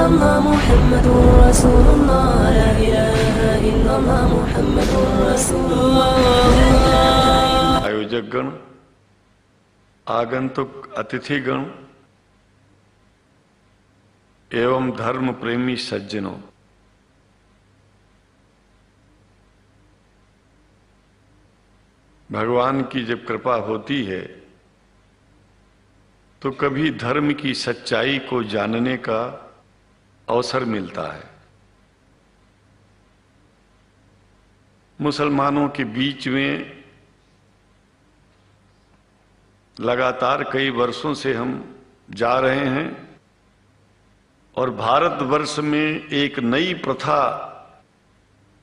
इल्लल्लाह मुहम्मदुर रसूलुल्लाह, ला इलाहा इल्लल्लाह मुहम्मदुर रसूलुल्लाह। आयोजक गण, आगंतुक अतिथिगण एवं धर्म प्रेमी सज्जनों, भगवान की जब कृपा होती है तो कभी धर्म की सच्चाई को जानने का अवसर मिलता है। मुसलमानों के बीच में लगातार कई वर्षों से हम जा रहे हैं और भारतवर्ष में एक नई प्रथा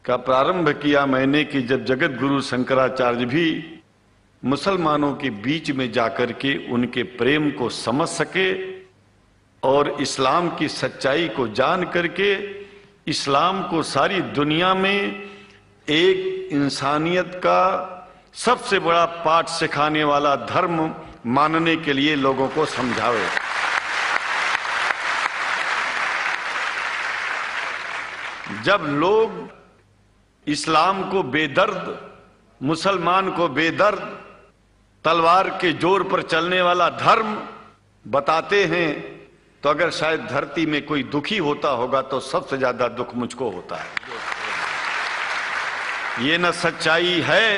का प्रारंभ किया मैंने कि जब जगत गुरु शंकराचार्य भी मुसलमानों के बीच में जाकर के उनके प्रेम को समझ सके और इस्लाम की सच्चाई को जान करके इस्लाम को सारी दुनिया में एक इंसानियत का सबसे बड़ा पाठ सिखाने वाला धर्म मानने के लिए लोगों को समझावे। जब लोग इस्लाम को बेदर्द, मुसलमान को बेदर्द, तलवार के जोर पर चलने वाला धर्म बताते हैं तो अगर शायद धरती में कोई दुखी होता होगा तो सबसे ज्यादा दुख मुझको होता है। ये न सच्चाई है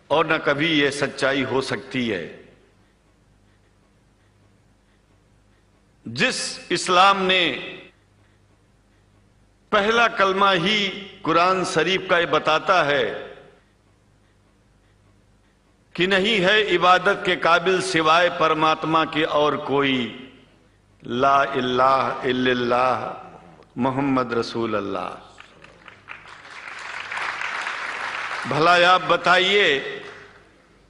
और न कभी ये सच्चाई हो सकती है। जिस इस्लाम ने पहला कलमा ही कुरान शरीफ का ये बताता है कि नहीं है इबादत के काबिल सिवाय परमात्मा के और कोई, ला इलाहा इल्लल्लाह मोहम्मद रसूल अल्लाह। भला आप बताइए,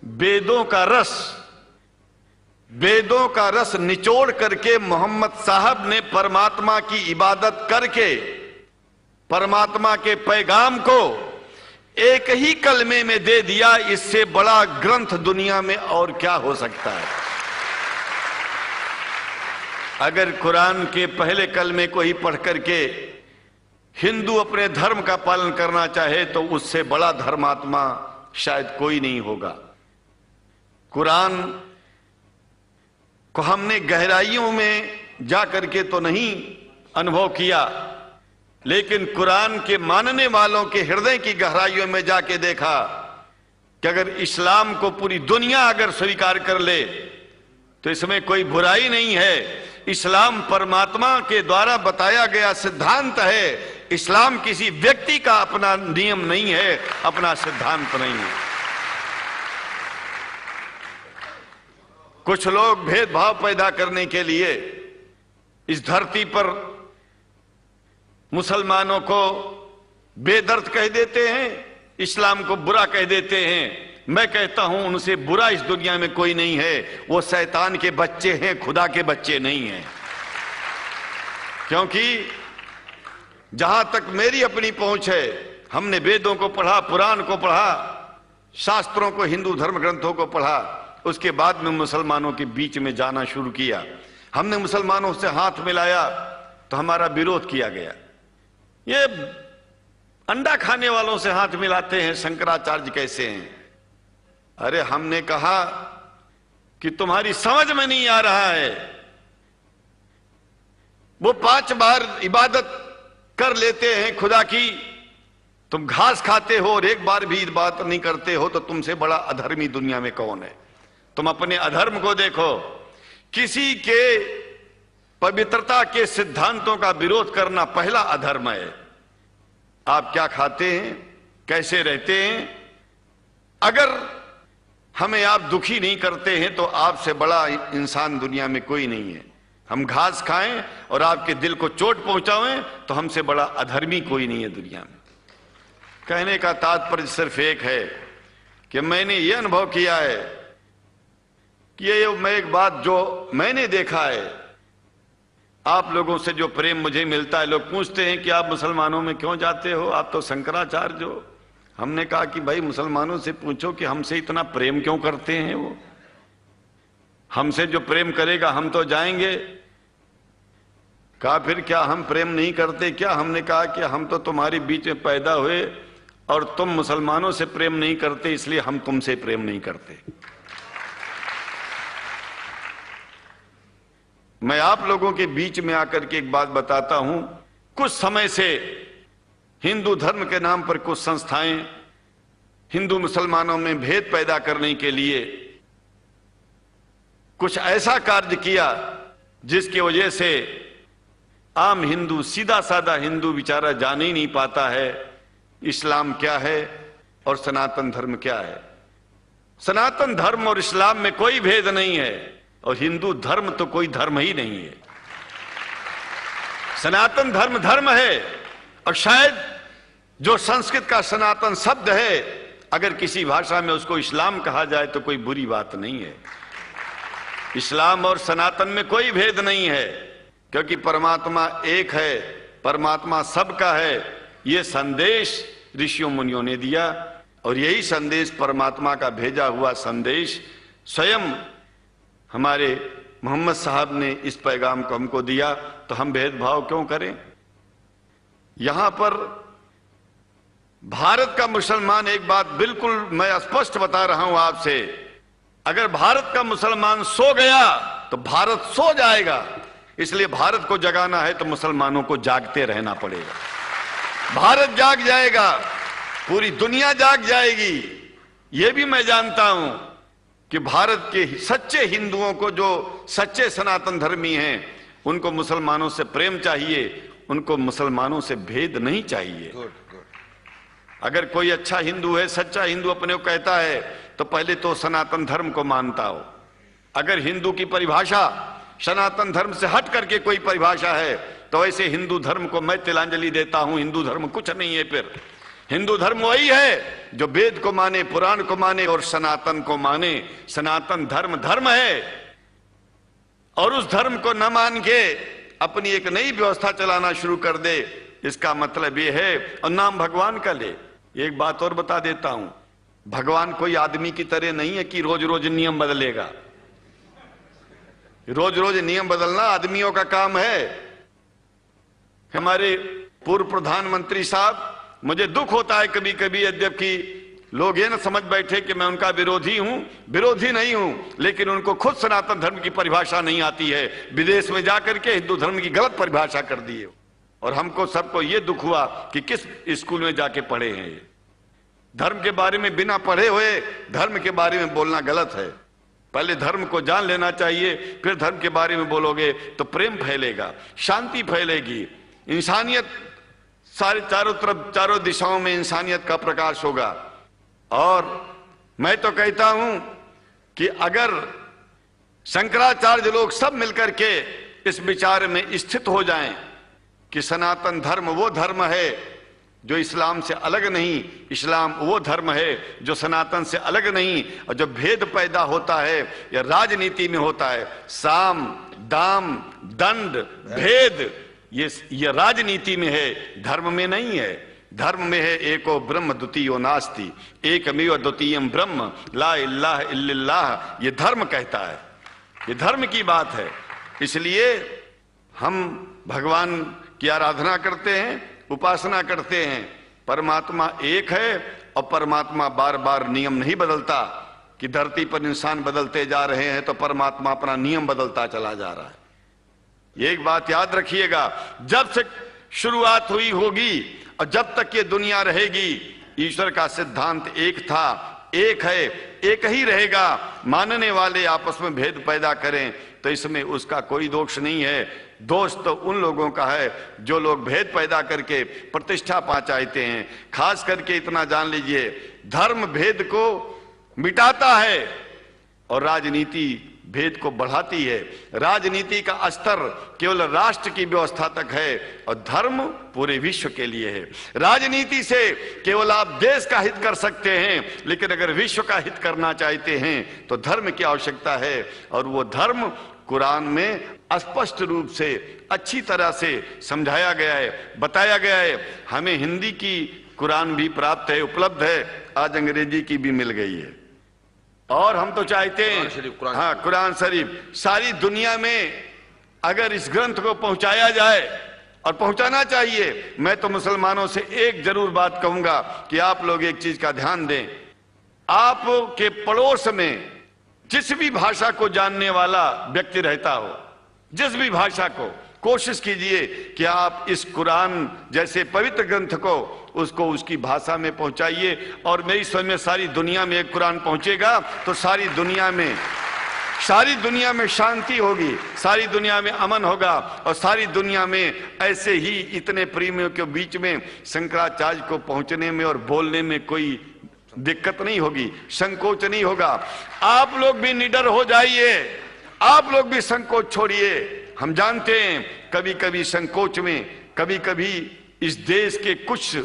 वेदों का रस निचोड़ करके मोहम्मद साहब ने परमात्मा की इबादत करके परमात्मा के पैगाम को एक ही कलमे में दे दिया। इससे बड़ा ग्रंथ दुनिया में और क्या हो सकता है। अगर कुरान के पहले कलमे को ही पढ़ करके हिंदू अपने धर्म का पालन करना चाहे तो उससे बड़ा धर्मात्मा शायद कोई नहीं होगा। कुरान को हमने गहराइयों में जा करके तो नहीं अनुभव किया, लेकिन कुरान के मानने वालों के हृदय की गहराइयों में जाके देखा कि अगर इस्लाम को पूरी दुनिया अगर स्वीकार कर ले तो इसमें कोई बुराई नहीं है। इस्लाम परमात्मा के द्वारा बताया गया सिद्धांत है। इस्लाम किसी व्यक्ति का अपना नियम नहीं है, अपना सिद्धांत नहीं है। कुछ लोग भेदभाव पैदा करने के लिए इस धरती पर मुसलमानों को बेदर्द कह देते हैं, इस्लाम को बुरा कह देते हैं। मैं कहता हूं उनसे बुरा इस दुनिया में कोई नहीं है। वो शैतान के बच्चे हैं, खुदा के बच्चे नहीं हैं। क्योंकि जहां तक मेरी अपनी पहुंच है, हमने वेदों को पढ़ा, पुराण को पढ़ा, शास्त्रों को, हिंदू धर्म ग्रंथों को पढ़ा। उसके बाद में मुसलमानों के बीच में जाना शुरू किया। हमने मुसलमानों से हाथ मिलाया तो हमारा विरोध किया गया। ये अंडा खाने वालों से हाथ मिलाते हैं, शंकराचार्य कैसे हैं? अरे हमने कहा कि तुम्हारी समझ में नहीं आ रहा है। वो 5 बार इबादत कर लेते हैं खुदा की, तुम घास खाते हो और एक बार भी इबादत नहीं करते हो, तो तुमसे बड़ा अधर्मी दुनिया में कौन है? तुम अपने अधर्म को देखो। किसी के पवित्रता के सिद्धांतों का विरोध करना पहला अधर्म है। आप क्या खाते हैं, कैसे रहते हैं, अगर हमें आप दुखी नहीं करते हैं तो आपसे बड़ा इंसान दुनिया में कोई नहीं है। हम घास खाएं और आपके दिल को चोट पहुंचाएं तो हमसे बड़ा अधर्मी कोई नहीं है दुनिया में। कहने का तात्पर्य सिर्फ एक है कि मैंने ये अनुभव किया है कि ये मैं एक बात जो मैंने देखा है, आप लोगों से जो प्रेम मुझे मिलता है, लोग पूछते हैं कि आप मुसलमानों में क्यों जाते हो, आप तो शंकराचार्य हो। हमने कहा कि भाई मुसलमानों से पूछो कि हमसे इतना प्रेम क्यों करते हैं। वो हमसे जो प्रेम करेगा हम तो जाएंगे। कहा फिर क्या हम प्रेम नहीं करते क्या? हमने कहा कि हम तो तुम्हारे बीच में पैदा हुए और तुम मुसलमानों से प्रेम नहीं करते, इसलिए हम तुमसे प्रेम नहीं करते। मैं आप लोगों के बीच में आकर के एक बात बताता हूं। कुछ समय से हिंदू धर्म के नाम पर कुछ संस्थाएं हिंदू मुसलमानों में भेद पैदा करने के लिए कुछ ऐसा कार्य किया जिसकी वजह से आम हिंदू, सीधा साधा हिंदू बेचारा जान ही नहीं पाता है इस्लाम क्या है और सनातन धर्म क्या है। सनातन धर्म और इस्लाम में कोई भेद नहीं है और हिंदू धर्म तो कोई धर्म ही नहीं है। सनातन धर्म धर्म है और शायद जो संस्कृत का सनातन शब्द है, अगर किसी भाषा में उसको इस्लाम कहा जाए तो कोई बुरी बात नहीं है। इस्लाम और सनातन में कोई भेद नहीं है, क्योंकि परमात्मा एक है, परमात्मा सबका है। ये संदेश ऋषियों मुनियों ने दिया और यही संदेश परमात्मा का भेजा हुआ संदेश स्वयं हमारे मोहम्मद साहब ने इस पैगाम को हमको दिया। तो हम भेदभाव क्यों करें? यहां पर भारत का मुसलमान, एक बात बिल्कुल मैं स्पष्ट बता रहा हूं आपसे, अगर भारत का मुसलमान सो गया तो भारत सो जाएगा। इसलिए भारत को जगाना है तो मुसलमानों को जागते रहना पड़ेगा। भारत जाग जाएगा, पूरी दुनिया जाग जाएगी। यह भी मैं जानता हूं कि भारत के सच्चे हिंदुओं को, जो सच्चे सनातन धर्मी हैं, उनको मुसलमानों से प्रेम चाहिए, उनको मुसलमानों से भेद नहीं चाहिए। अगर कोई अच्छा हिंदू है, सच्चा हिंदू अपने को कहता है, तो पहले तो सनातन धर्म को मानता हो। अगर हिंदू की परिभाषा सनातन धर्म से हट करके कोई परिभाषा है, तो ऐसे हिंदू धर्म को मैं तिलांजलि देता हूं। हिंदू धर्म कुछ नहीं है। फिर हिंदू धर्म वही है जो वेद को माने, पुराण को माने और सनातन को माने। सनातन धर्म धर्म है और उस धर्म को न मान के अपनी एक नई व्यवस्था चलाना शुरू कर दे, इसका मतलब यह है, और नाम भगवान का ले। एक बात और बता देता हूं, भगवान कोई आदमी की तरह नहीं है कि रोज रोज नियम बदलेगा। रोज रोज नियम बदलना आदमियों का काम है। हमारे पूर्व प्रधानमंत्री साहब, मुझे दुख होता है कभी कभी, यद्यपि लोग ये न समझ बैठे कि मैं उनका विरोधी हूं। विरोधी नहीं हूं, लेकिन उनको खुद सनातन धर्म की परिभाषा नहीं आती है। विदेश में जाकर के हिंदू धर्म की गलत परिभाषा कर दी है। और हमको सबको ये दुख हुआ कि किस स्कूल में जाके पढ़े हैं। ये धर्म के बारे में बिना पढ़े हुए धर्म के बारे में बोलना गलत है। पहले धर्म को जान लेना चाहिए, फिर धर्म के बारे में बोलोगे तो प्रेम फैलेगा, शांति फैलेगी, इंसानियत सारे चारों तरफ, चारों दिशाओं में इंसानियत का प्रकाश होगा। और मैं तो कहता हूं कि अगर शंकराचार्य लोग सब मिलकर के इस विचार में स्थित हो जाएं कि सनातन धर्म वो धर्म है जो इस्लाम से अलग नहीं, इस्लाम वो धर्म है जो सनातन से अलग नहीं, और जो भेद पैदा होता है या राजनीति में होता है, साम दाम दंड भेद, ये राजनीति में है, धर्म में नहीं है। धर्म में है एको ब्रह्म द्वितीयो नास्ति, एकमेव द्वितीयम ब्रह्म ला इलाहा इल्लल्लाह। ये धर्म कहता है, ये धर्म की बात है। इसलिए हम भगवान की आराधना करते हैं, उपासना करते हैं। परमात्मा एक है और परमात्मा बार बार नियम नहीं बदलता कि धरती पर इंसान बदलते जा रहे हैं तो परमात्मा अपना नियम बदलता चला जा रहा है। ये एक बात याद रखिएगा, जब से शुरुआत हुई होगी और जब तक ये दुनिया रहेगी, ईश्वर का सिद्धांत एक था, एक है, एक ही रहेगा। मानने वाले आपस में भेद पैदा करें तो इसमें उसका कोई दोष नहीं है। दोष तो उन लोगों का है जो लोग भेद पैदा करके प्रतिष्ठा पा चाहते हैं। खास करके इतना जान लीजिए, धर्म भेद को मिटाता है और राजनीति भेद को बढ़ाती है। राजनीति का स्तर केवल राष्ट्र की व्यवस्था तक है और धर्म पूरे विश्व के लिए है। राजनीति से केवल आप देश का हित कर सकते हैं, लेकिन अगर विश्व का हित करना चाहते हैं तो धर्म की आवश्यकता है। और वो धर्म कुरान में स्पष्ट रूप से अच्छी तरह से समझाया गया है, बताया गया है। हमें हिंदी की कुरान भी प्राप्त है, उपलब्ध है, आज अंग्रेजी की भी मिल गई है। और हम तो चाहते हैं, हाँ, कुरान शरीफ सारी दुनिया में अगर इस ग्रंथ को पहुंचाया जाए, और पहुंचाना चाहिए, मैं तो मुसलमानों से एक जरूर बात कहूंगा कि आप लोग एक चीज का ध्यान दें। आपके पड़ोस में जिस भी भाषा को जानने वाला व्यक्ति रहता हो, जिस भी भाषा को, कोशिश कीजिए कि आप इस कुरान जैसे पवित्र ग्रंथ को उसको उसकी भाषा में पहुंचाइए। और मेरी समझ में सारी दुनिया में एक कुरान पहुंचेगा तो सारी दुनिया में शांति होगी, सारी दुनिया में अमन होगा, और सारी दुनिया में ऐसे ही इतने प्रेमियों के बीच में शंकराचार्य को पहुंचने में और बोलने में कोई दिक्कत नहीं होगी, संकोच नहीं होगा। आप लोग भी निडर हो जाइए, आप लोग भी संकोच छोड़िए। हम जानते हैं कभी कभी संकोच में, कभी कभी इस देश के कुछ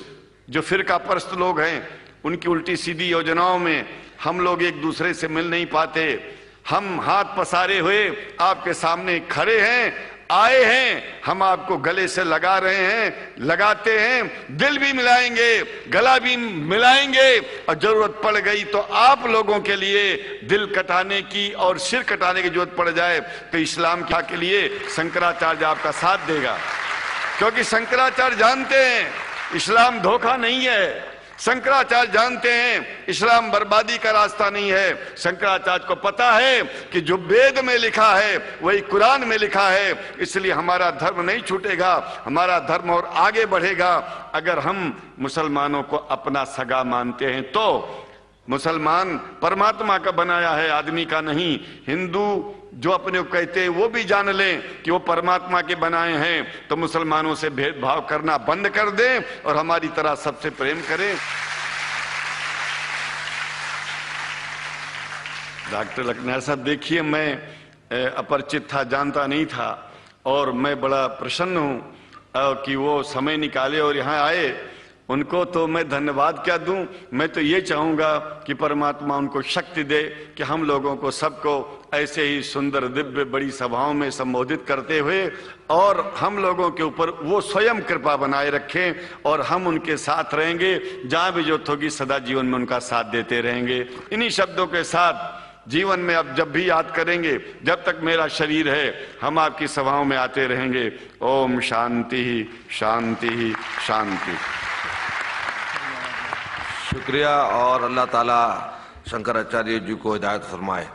जो फिरका परस्त लोग हैं उनकी उल्टी सीधी योजनाओं में हम लोग एक दूसरे से मिल नहीं पाते। हम हाथ पसारे हुए आपके सामने खड़े हैं, आए हैं, हम आपको गले से लगा रहे हैं, लगाते हैं, दिल भी मिलाएंगे, गला भी मिलाएंगे, और जरूरत पड़ गई तो आप लोगों के लिए दिल कटाने की और सिर कटाने की जरूरत पड़ जाए तो इस्लाम के लिए शंकराचार्य आपका साथ देगा। क्योंकि शंकराचार्य जानते हैं इस्लाम धोखा नहीं है, शंकराचार्य जानते हैं इस्लाम बर्बादी का रास्ता नहीं है। शंकराचार्य को पता है कि जो वेद में लिखा है वही कुरान में लिखा है, इसलिए हमारा धर्म नहीं छूटेगा, हमारा धर्म और आगे बढ़ेगा। अगर हम मुसलमानों को अपना सगा मानते हैं तो मुसलमान परमात्मा का बनाया है, आदमी का नहीं। हिंदू जो अपने को कहते हैं वो भी जान लें कि वो परमात्मा के बनाए हैं, तो मुसलमानों से भेदभाव करना बंद कर दें और हमारी तरह सबसे प्रेम करें। डॉक्टर लखनऊ साहब, देखिए मैं अपरिचित था, जानता नहीं था, और मैं बड़ा प्रसन्न हूं कि वो समय निकाले और यहाँ आए। उनको तो मैं धन्यवाद क्या दूं, मैं तो ये चाहूंगा कि परमात्मा उनको शक्ति दे कि हम लोगों को सबको ऐसे ही सुंदर दिव्य बड़ी सभाओं में संबोधित करते हुए और हम लोगों के ऊपर वो स्वयं कृपा बनाए रखें और हम उनके साथ रहेंगे, जहां भी जरूरत होगी सदा जीवन में उनका साथ देते रहेंगे। इन्हीं शब्दों के साथ जीवन में अब जब भी याद करेंगे, जब तक मेरा शरीर है हम आपकी सभाओं में आते रहेंगे। ओम शांति ही शांति ही शांति। शुक्रिया, और अल्लाह ताला शंकराचार्य जी को हिदायत फरमाए।